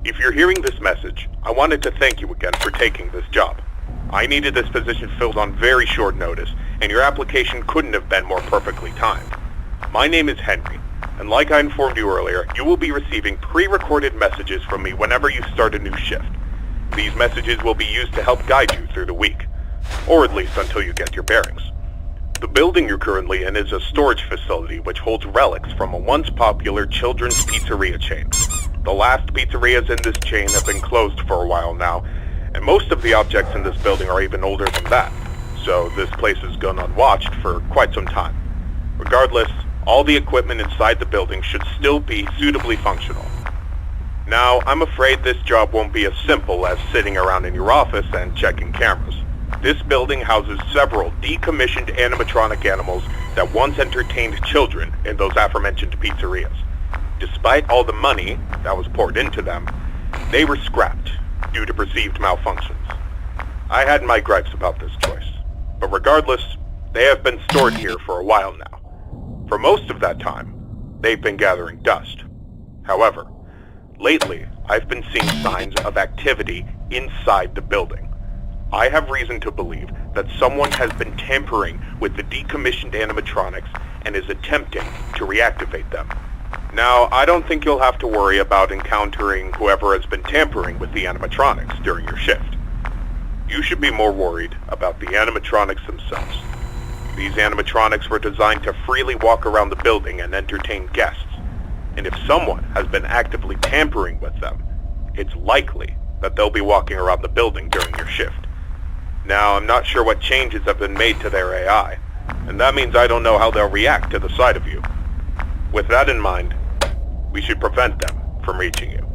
If you're hearing this message, I wanted to thank you again for taking this job. I needed this position filled on very short notice, and your application couldn't have been more perfectly timed. My name is Henry, and like I informed you earlier, you will be receiving pre-recorded messages from me whenever you start a new shift. These messages will be used to help guide you through the week, or at least until you get your bearings. The building you're currently in is a storage facility which holds relics from a once popular children's pizzeria chain. The last pizzerias in this chain have been closed for a while now, and most of the objects in this building are even older than that, so this place has gone unwatched for quite some time. Regardless, all the equipment inside the building should still be suitably functional. Now, I'm afraid this job won't be as simple as sitting around in your office and checking cameras. This building houses several decommissioned animatronic animals that once entertained children in those aforementioned pizzerias. Despite all the money that was poured into them, they were scrapped due to perceived malfunctions. I had my gripes about this choice, but regardless, they have been stored here for a while now. For most of that time, they've been gathering dust. However, lately, I've been seeing signs of activity inside the building. I have reason to believe that someone has been tampering with the decommissioned animatronics and is attempting to reactivate them. Now, I don't think you'll have to worry about encountering whoever has been tampering with the animatronics during your shift. You should be more worried about the animatronics themselves. These animatronics were designed to freely walk around the building and entertain guests, and if someone has been actively tampering with them, it's likely that they'll be walking around the building during your shift. Now, I'm not sure what changes have been made to their AI, and that means I don't know how they'll react to the sight of you. With that in mind, we should prevent them from reaching you.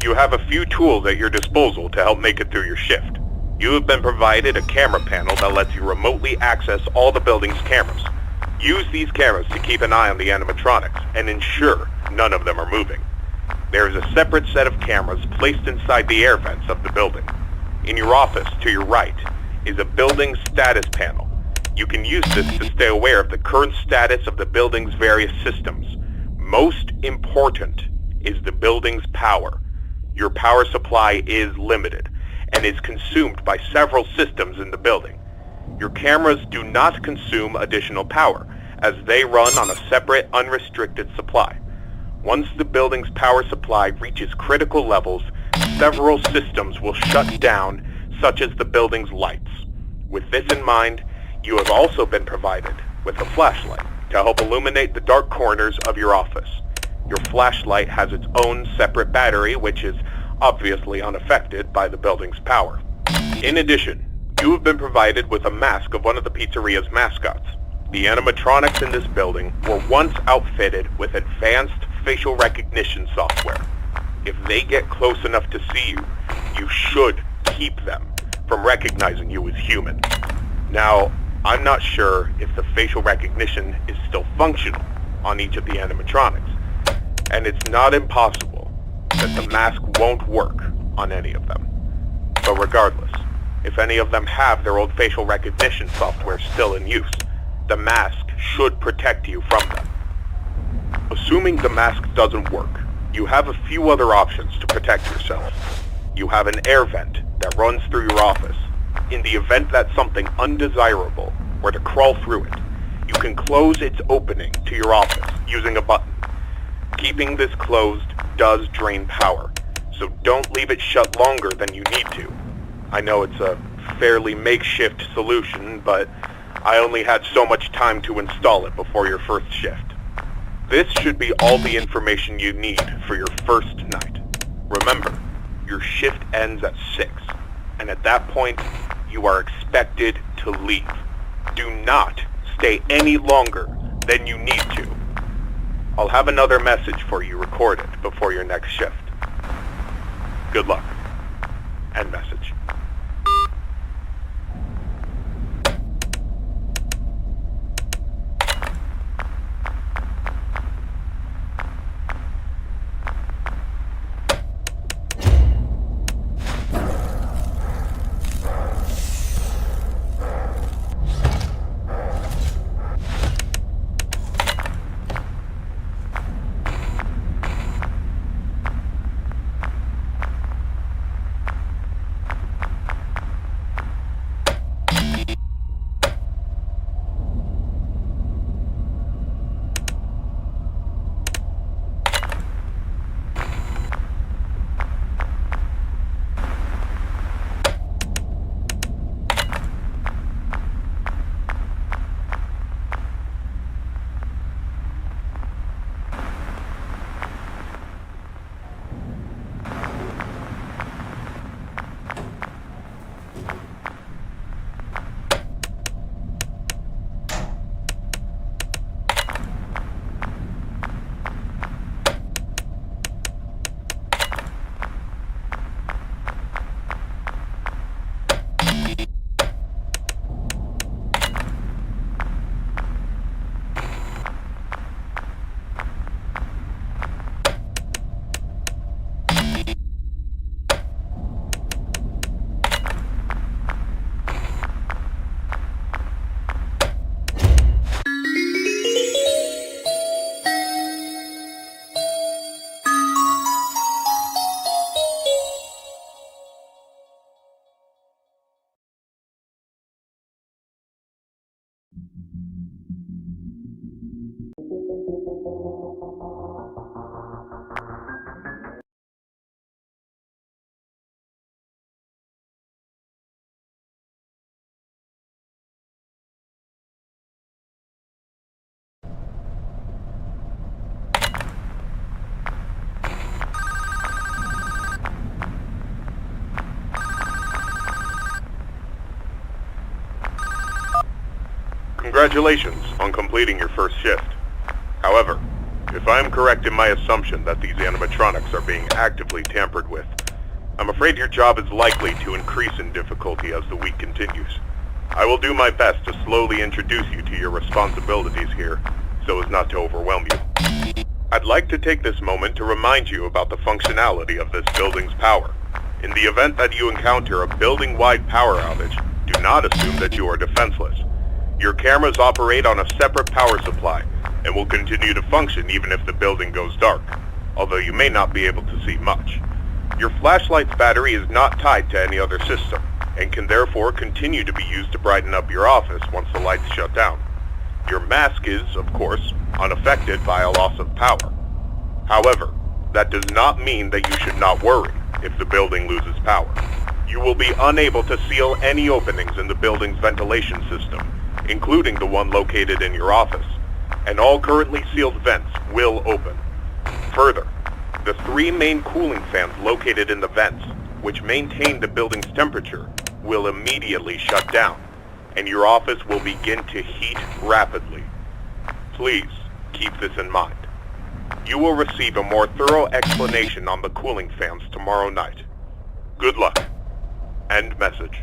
You have a few tools at your disposal to help make it through your shift. You have been provided a camera panel that lets you remotely access all the building's cameras. Use these cameras to keep an eye on the animatronics and ensure none of them are moving. There is a separate set of cameras placed inside the air vents of the building. In your office, to your right, is a building status panel. You can use this to stay aware of the current status of the building's various systems. Most important is the building's power. Your power supply is limited and is consumed by several systems in the building. Your cameras do not consume additional power, as they run on a separate, unrestricted supply. Once the building's power supply reaches critical levels, several systems will shut down, such as the building's lights. With this in mind, you have also been provided with a flashlight to help illuminate the dark corners of your office. Your flashlight has its own separate battery, which is obviously unaffected by the building's power. In addition, you have been provided with a mask of one of the pizzeria's mascots. The animatronics in this building were once outfitted with advanced facial recognition software. If they get close enough to see you, you should keep them from recognizing you as human. Now, I'm not sure if the facial recognition is still functional on each of the animatronics, and it's not impossible that the mask won't work on any of them. But regardless, if any of them have their old facial recognition software still in use, the mask should protect you from them. Assuming the mask doesn't work, you have a few other options to protect yourself. You have an air vent that runs through your office. In the event that something undesirable were to crawl through it, you can close its opening to your office using a button. Keeping this closed does drain power, so don't leave it shut longer than you need to. I know it's a fairly makeshift solution, but I only had so much time to install it before your first shift. This should be all the information you need for your first night. Remember, your shift ends at 6, and at that point, you are expected to leave. Do not stay any longer than you need to. I'll have another message for you recorded before your next shift. Good luck. End message. Congratulations on completing your first shift. However, if I am correct in my assumption that these animatronics are being actively tampered with, I'm afraid your job is likely to increase in difficulty as the week continues. I will do my best to slowly introduce you to your responsibilities here, so as not to overwhelm you. I'd like to take this moment to remind you about the functionality of this building's power. In the event that you encounter a building-wide power outage, do not assume that you are defenseless. Your cameras operate on a separate power supply and will continue to function even if the building goes dark, although you may not be able to see much. Your flashlight's battery is not tied to any other system and can therefore continue to be used to brighten up your office once the lights shut down. Your mask is, of course, unaffected by a loss of power. However, that does not mean that you should not worry if the building loses power. You will be unable to seal any openings in the building's ventilation system, including the one located in your office, and all currently sealed vents will open. Further, the 3 main cooling fans located in the vents, which maintain the building's temperature, will immediately shut down, and your office will begin to heat rapidly. Please keep this in mind. You will receive a more thorough explanation on the cooling fans tomorrow night. Good luck. End message.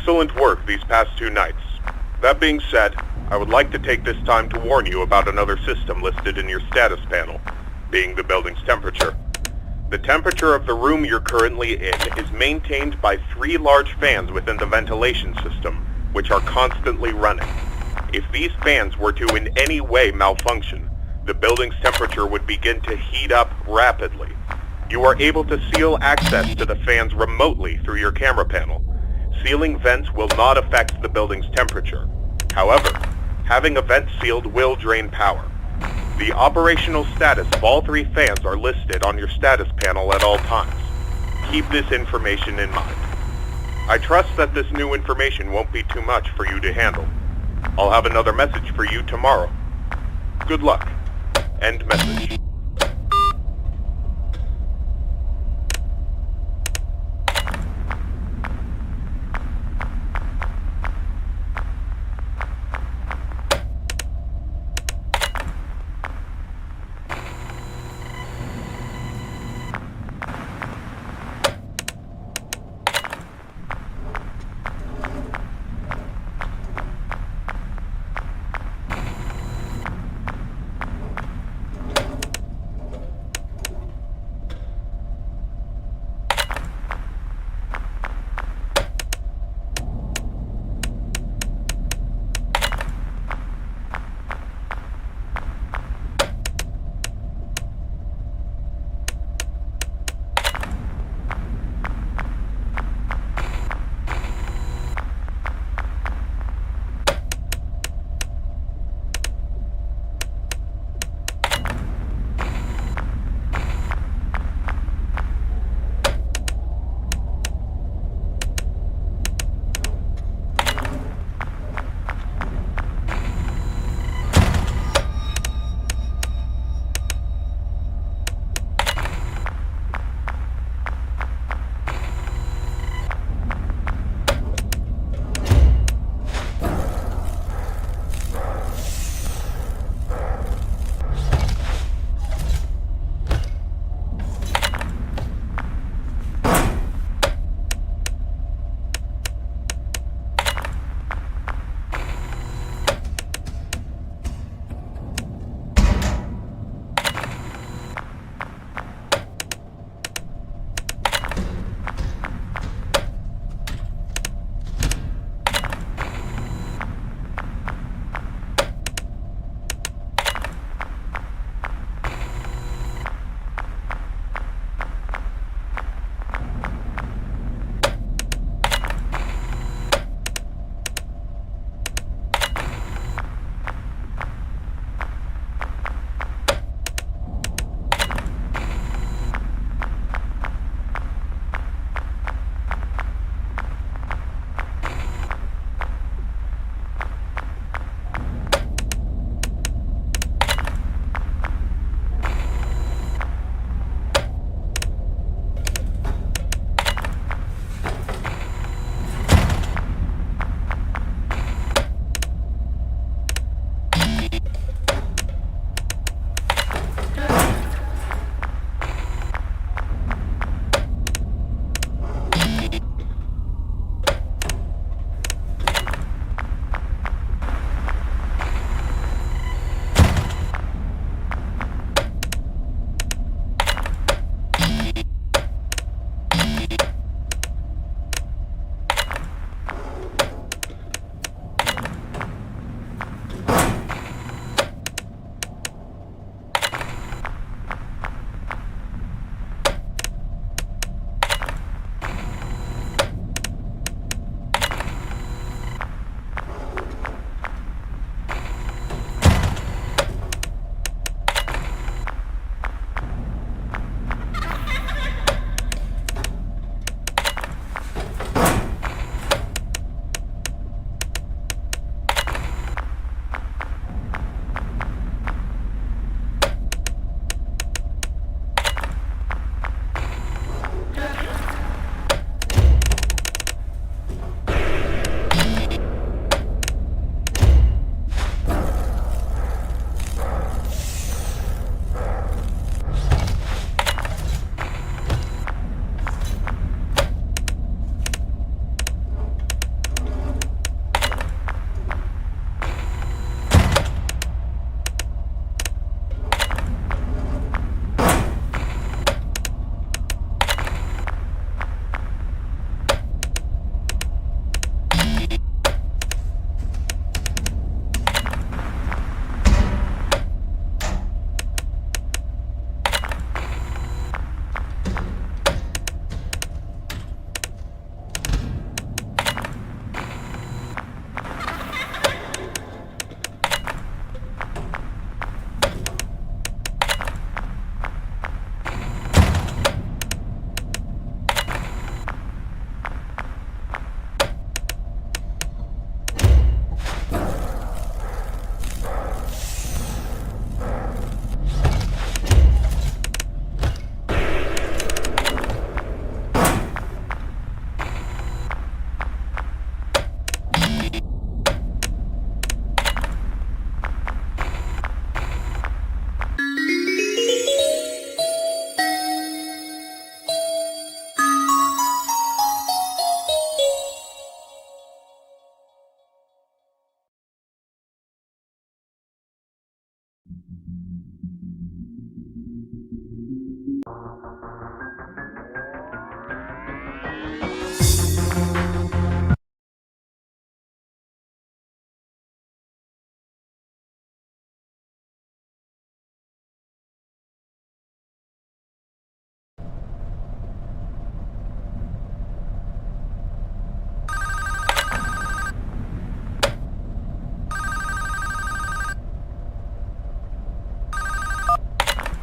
excellent work these past 2 nights. That being said, I would like to take this time to warn you about another system listed in your status panel, being the building's temperature. The temperature of the room you're currently in is maintained by 3 large fans within the ventilation system, which are constantly running. If these fans were to in any way malfunction, the building's temperature would begin to heat up rapidly. You are able to seal access to the fans remotely through your camera panel. Sealing vents will not affect the building's temperature. However, having a vent sealed will drain power. The operational status of all 3 fans are listed on your status panel at all times. Keep this information in mind. I trust that this new information won't be too much for you to handle. I'll have another message for you tomorrow. Good luck. End message.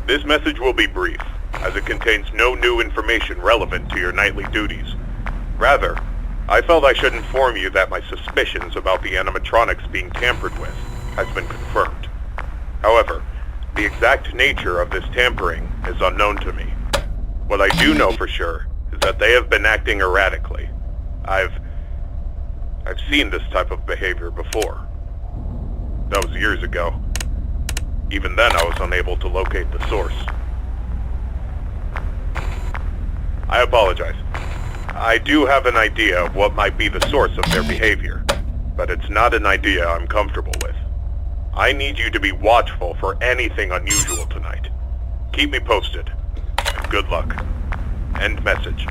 This message will be brief, as it contains no new information relevant to your nightly duties. Rather, I felt I should inform you that my suspicions about the animatronics being tampered with has been confirmed. However, the exact nature of this tampering is unknown to me. What I do know for sure is that they have been acting erratically. I've seen this type of behavior before. That was years ago. Even then, I was unable to locate the source. I apologize. I do have an idea of what might be the source of their behavior, but it's not an idea I'm comfortable with. I need you to be watchful for anything unusual tonight. Keep me posted, and good luck. End message.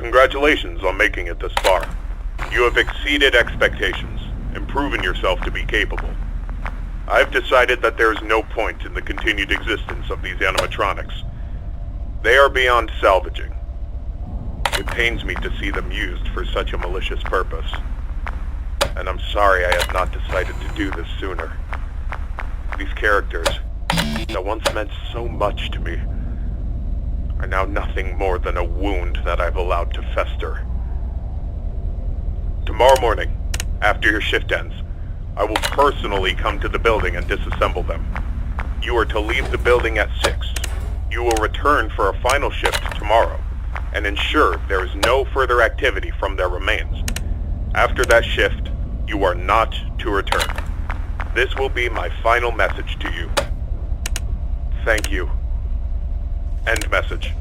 Congratulations on making it this far. You have exceeded expectations and proven yourself to be capable. I've decided that there is no point in the continued existence of these animatronics. They are beyond salvaging. It pains me to see them used for such a malicious purpose. And I'm sorry I had not decided to do this sooner. These characters, that once meant so much to me, are now nothing more than a wound that I've allowed to fester. Tomorrow morning, after your shift ends, I will personally come to the building and disassemble them. You are to leave the building at 6. You will return for a final shift tomorrow, and ensure there is no further activity from their remains. After that shift, you are not to return. This will be my final message to you. Thank you. End message.